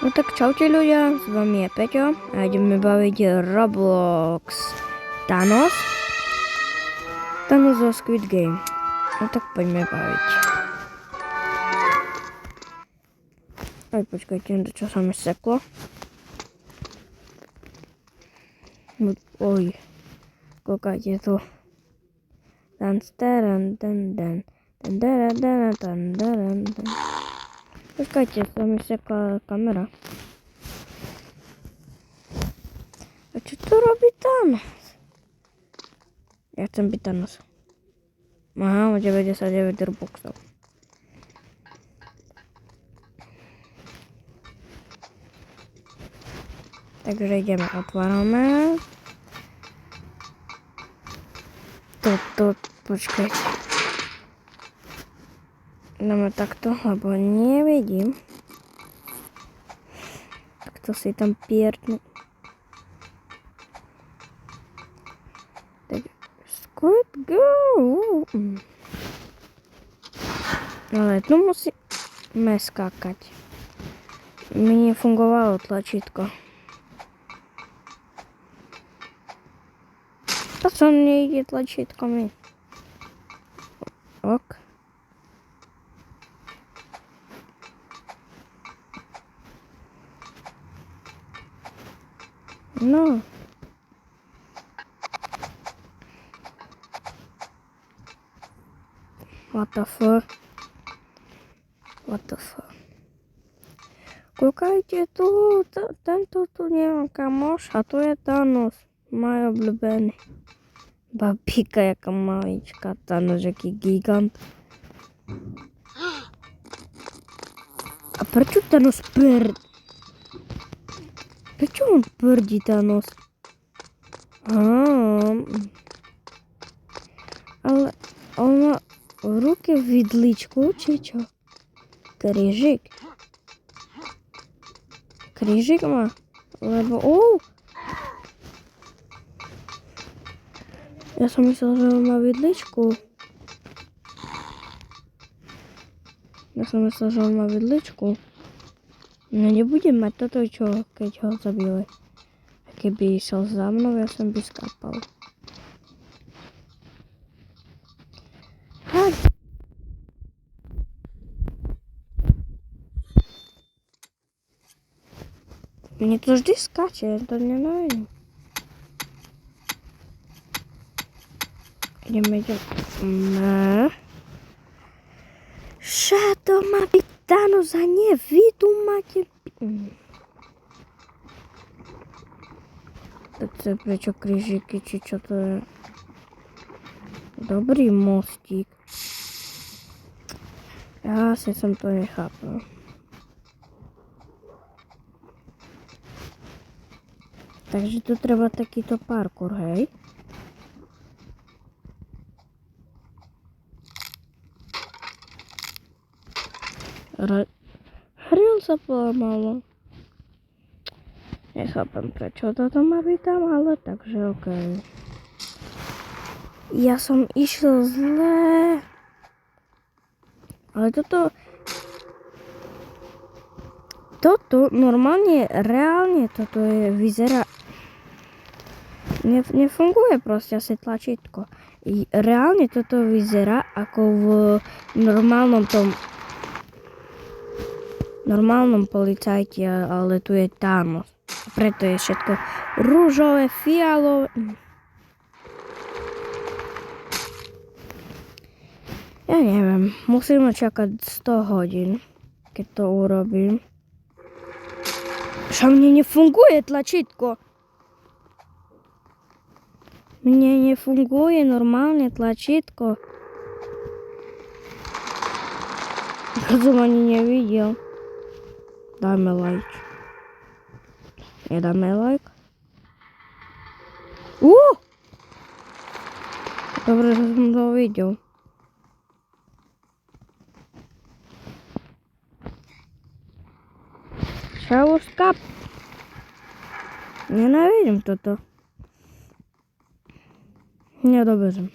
No tak čaute ľudia, s vami je Peťo a ideme baviť Roblox Thanos zo Squid Game. No tak poďme baviť. Aj počkajte, čo sa mi seklo. Oj, koľkajte tu. Počkajte, sa mi sekla kamera. A čo to robí Thanos? Ja chcem byť Thanos. Aha, 99 Robuxov. Takže ideme, otvárame. Počkajte. Dáme takto, lebo nevidím. Takto si tam pierdnu. Tak, Squid Game. Ale tu musíme skákať. Mi nefungovalo tlačítko. To som nejde tlačítko mi. Ok. No. What the fuck? Kúkajte tu, tento tu nemám kamoš a tu je Thanos, môj obľúbený. Babíka, jaká malička, Thanos, jaký gigant. A prečo Thanos Prečo on prdí Thanos? Ale on má v ruke vidličku, či čo? Krížik. Krížik má, lebo ja som myslel, že on má vidličku. No nebudem mať toto, čo keď ho zabili. A keby išiel za mnou, ja som by skápal. Mne to vždy skáče, to nenávidím. Ideme. To má byť Thanos a nie vy tu máte... Tak to je prečo krížiky, či čo to je? Dobrý mostík. Ja asi som to nechápal. Takže tu treba takýto parkour, hej? Hril sa polamalo. Nechápem, prečo toto má byť tam, ale takže okej. Ja som išiel zle. Ale toto normálne, reálne, toto vyzerá... Nefunguje proste asi tlačítko. Reálne toto vyzerá ako v normálnom policajti, ale tu je Thanos. Preto je všetko rúžové, fialové. Ja neviem, musíme čakať 100 hodín, keď to urobím. Však mne nefunguje tlačítko. Mne nefunguje normálne tlačítko. Ja som ani nevidel. Dáme like. Nedáme like? Dobre, že som to videl. Šaluška. Nenávidím toto. Nedobežem.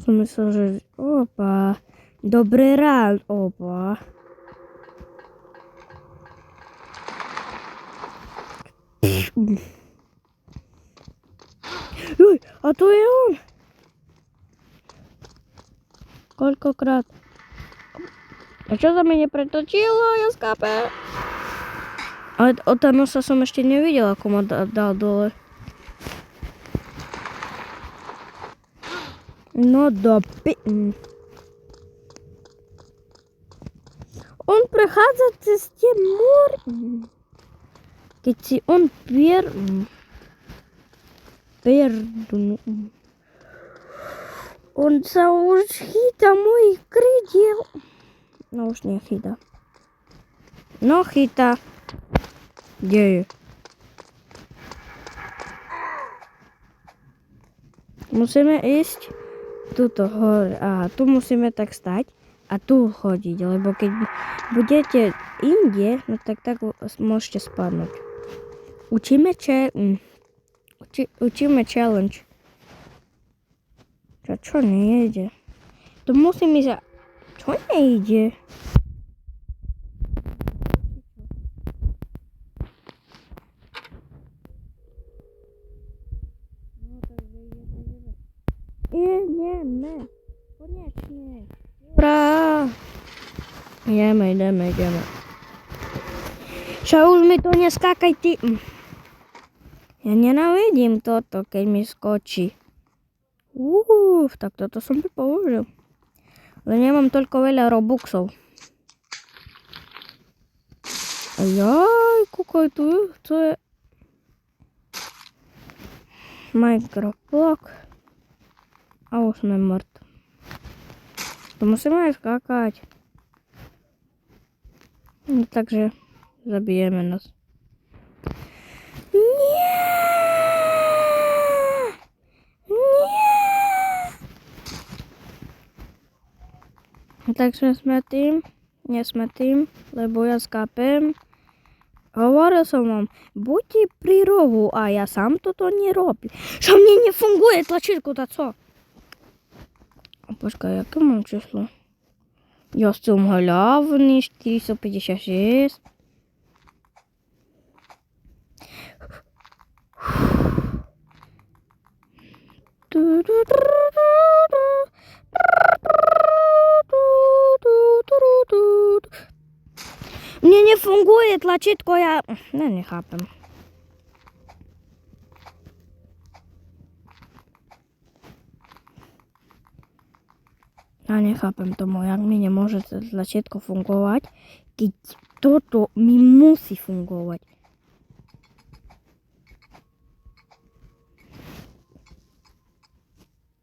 Som myslel, že... Opa. Dobré ráno, opa. Uj, a to je on. Koľkokrát. A čo sa mi nepretočilo, Jaskápe? Ale od Thanosa som ešte nevidel, ako ma dal dole. No On prechádza cez tie múry. Keď si on on sa už chytá mojich krydiel. No už nechytá. No chytá. Kde je? Musíme ísť tuto hore. A tu musíme tak stať a tu chodiť, lebo keď budete inde, no tak môžete spadnúť. Učíme challenge. Čo nejde? To musím ísť. Čo nejde? Ideme. Konečne. Urá. Ideme. Čo už mi to neskákaj ty. Ja nenávidím toto, keď mi skočí. Tak toto som by použil. Ale nemám toľko veľa robuxov. Jaj, kúkaj tu. To je Minecraft. A už sme mŕtvi. To musíme aj skákať. No, takže zabijeme nás. Nie! Tak sme tým. Nie sme tým, lebo ja skápem. Hovoril som vám, buďte pri rohu a ja sám toto nerobím. Čo mne nefunguje tlačítko, tá co? Počkaj, aké mám číslo? Ja som hlavný, 456. Mne nefunguje tlačítko, ja nechápem. Ja nechápem tomu, jak mi nemôže tlačítko fungovať, keď toto mi musí fungovať.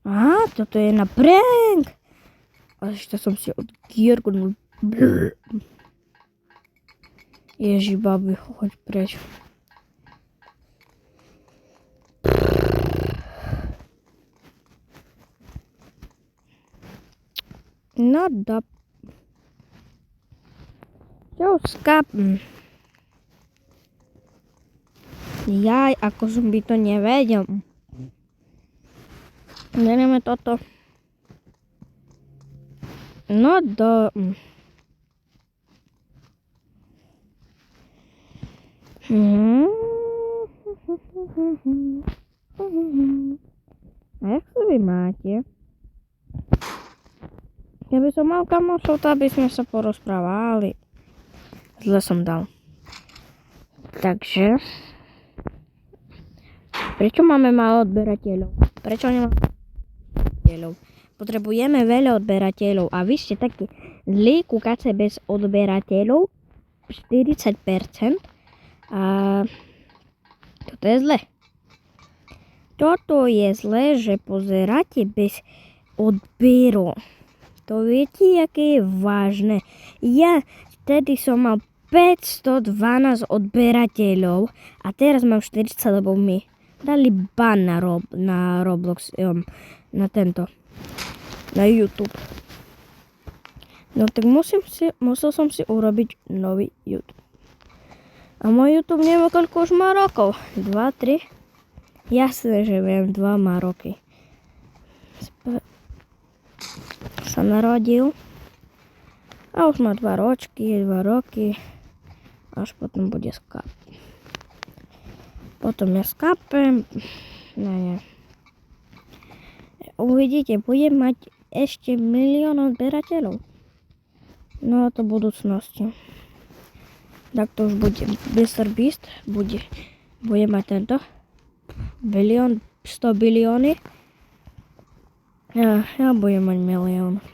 Aha, toto je na prank. A ešte som si odgiergnul. Ježi, babi, choď preč. No čo skápem? Jaj, ako som by to nevedel. Bereme toto. No A jak sa vy máte? Keby som mal kamošov, to aby sme sa porozprávali. Zle som dal. Takže prečo máme málo odberateľov? Prečo nemáme odberateľov? Potrebujeme veľa odberateľov a vy ste takí zlí, kúkate bez odberateľov 40%. A toto je zle. Toto je zle, že pozeráte bez odberu. To viete, aké je vážne. Ja vtedy som mal 512 odberateľov a teraz mám 40, lebo mi dali ban na Roblox, na YouTube. No tak musel som si urobiť nový YouTube. A môj YouTube neviem, koľko už má rokov. 2, 3? Jasné, že viem, 2 má roky. Sa narodil A už má 2 roky. Až potom bude skap. Potom ja skapem. Nie. Uvidíte, budem mať ešte 1 000 000 odberateľov. No to v budúcnosti. Tak to už bude. Mr. Beast bude mať tento 100 bilióny. Ja budem mať 1 000 000.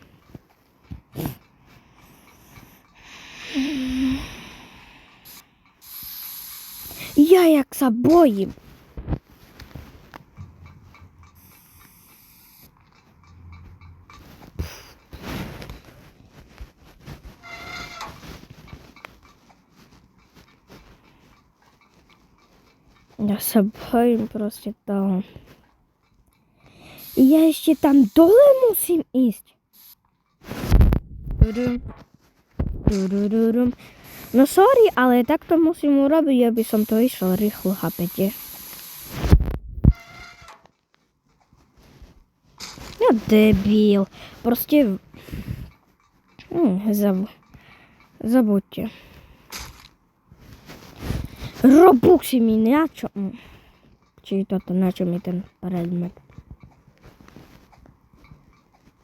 Ja jak sa bojím. Ja sa bojím proste toho. Ja ešte tam dole musím ísť. No sorry, ale takto musím urobiť, aby som to išiel rýchlo, chápete? Ja debil. Proste... Zabuďte. Robuxy mi na čo? Či toto, na čo mi ten predmet?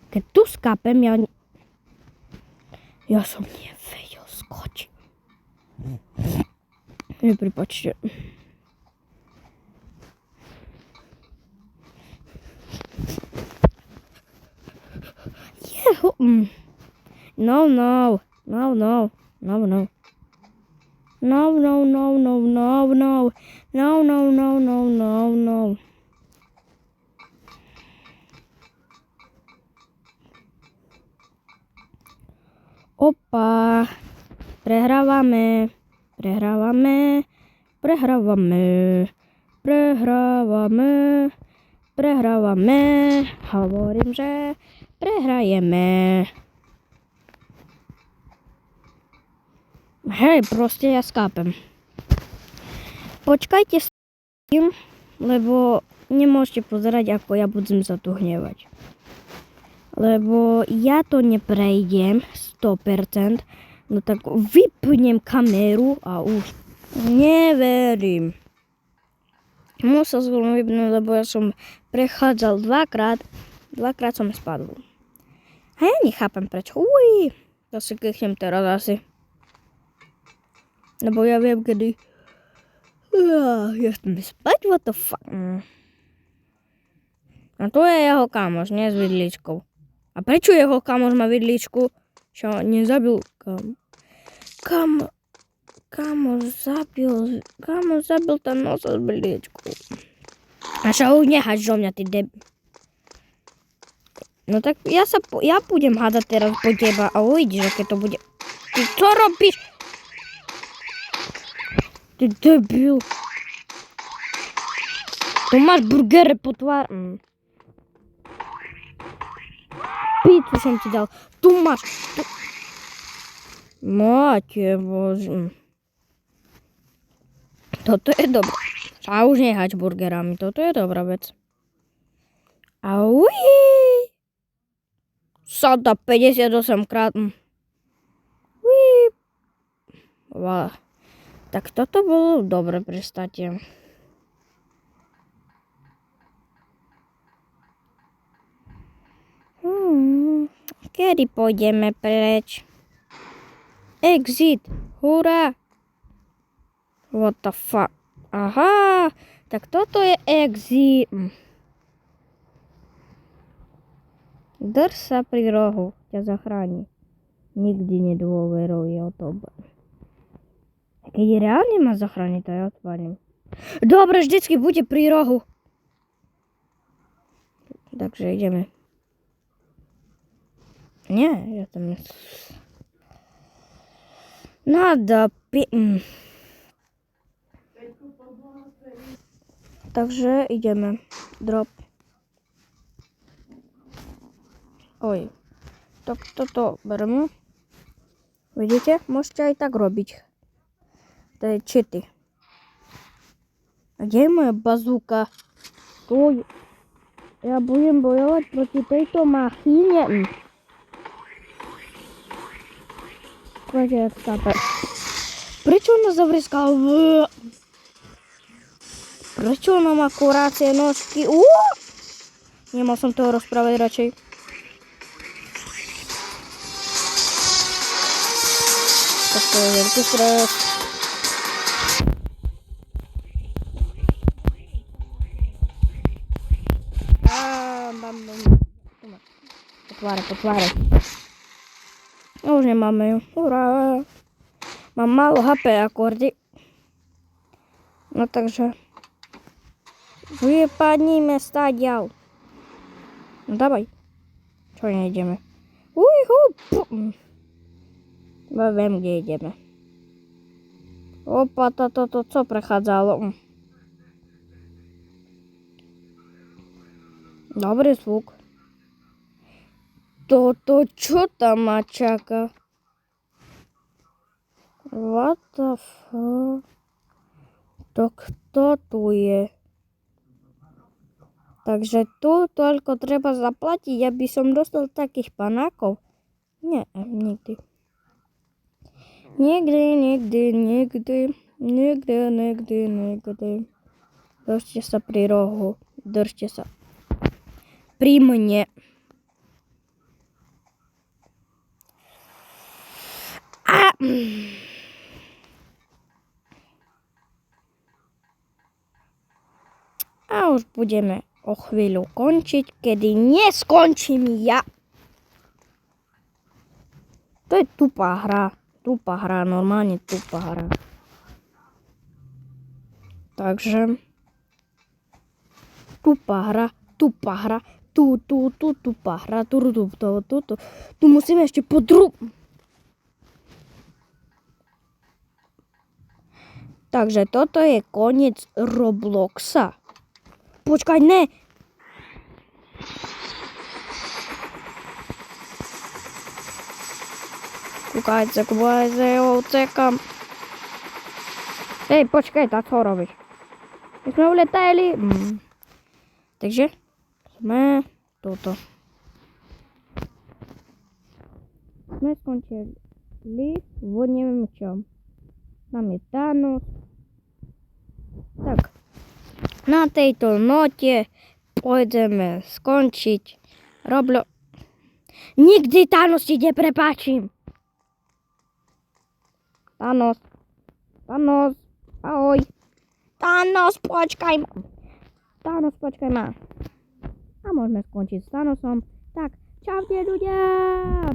Keď tu skápem, ja som nevedel skočiť. Prepáčte. Jeho. No. Opa. Prehrávame. Hovorím, že prehrajeme. Hej, proste ja skápem. Počkajte s tým, lebo nemôžete pozerať, ako ja budem sa tu hnevať. Lebo ja to neprejdem 100%, no tak vypnem kameru a už neverím. Musel som vypnúť, lebo ja som prechádzal dvakrát som spadol. A ja nechápem prečo. Zase kýchnem teraz asi. Lebo ja viem, kedy... Ja chcem spať, what the fuck. A to je jeho kamoš, nie s vidličkou. A prečo jeho kamoš má vidličku? Čo nezabil... Kamoš zabil ten nos s vidličkou. A čo už nehač do mňa, ty No tak ja budem hádať teraz po teba a uvidíš, aké to bude. Ty čo robíš? Ty debil. Tu máš burgery po tvár. Pizzu som ti dal. Tu máš. Máte bože. Toto je dobré. A už nehač burgerami. Toto je dobrá vec. Auí. Sada 58 krát. Wow. Tak toto bolo dobre, pristáte. Kedy pôjdeme preč? Exit! Hurá! What the fuck? Aha! Tak toto je exit. Drž sa pri rohu, ťa zachráni. Nikdy nedôveruj o tobe. Keď reálne ma zachráni, to ja odpadnem. Dobre, vždycky bude pri rohu. Takže ideme. Nie, ja tam... Nada Takže ideme. Drop. Oj. Tak toto bereme. Vidíte? Môžete aj tak robiť. To je cheaty. A kde je moja bazúka? Tu. Ja budem bojovať proti tejto machine. Počkaj, tápe. Prečo ona zavriskala? Prečo ona má kurácie nožky? Nemal som toho rozprávať radšej. Tak to je veľký stres. Potváre. Už nemáme ju. Hurá. Mám málo HP akordy. No takže. Vypadníme stadiaľ. No dávaj. Čo nejdeme? Viem, kde ideme. Opa, toto co prechádzalo? Dobrý zvuk. Toto čo tam ma čaká? What the fuck? To kto tu je? Takže tu toľko treba zaplatiť, aby som dostal takých panákov. Nie, nikdy. Nikdy. Držte sa pri rohu. Držte sa. Pri mne. A už budeme o chvíľu končiť, kedy neskončím ja. To je tupá hra, normálne tupá hra. Takže tupá hra, tupá hra, tupá hra, tu musíme ešte Takže toto je koniec Robloxa. Počkaj, ne! Kúkajte, utekam. Hej, počkaj, tak čo robíš? My sme uletali. Takže sme toto. Sme skončili vo neviem čom. Tam je Thanos. Tak. Na tejto note pôjdeme skončiť Nikdy Thanos ti neprepáčim. Thanos, ahoj. Thanos, počkaj ma. A môžeme skončiť s Thanosom. Tak, čaute ľudia.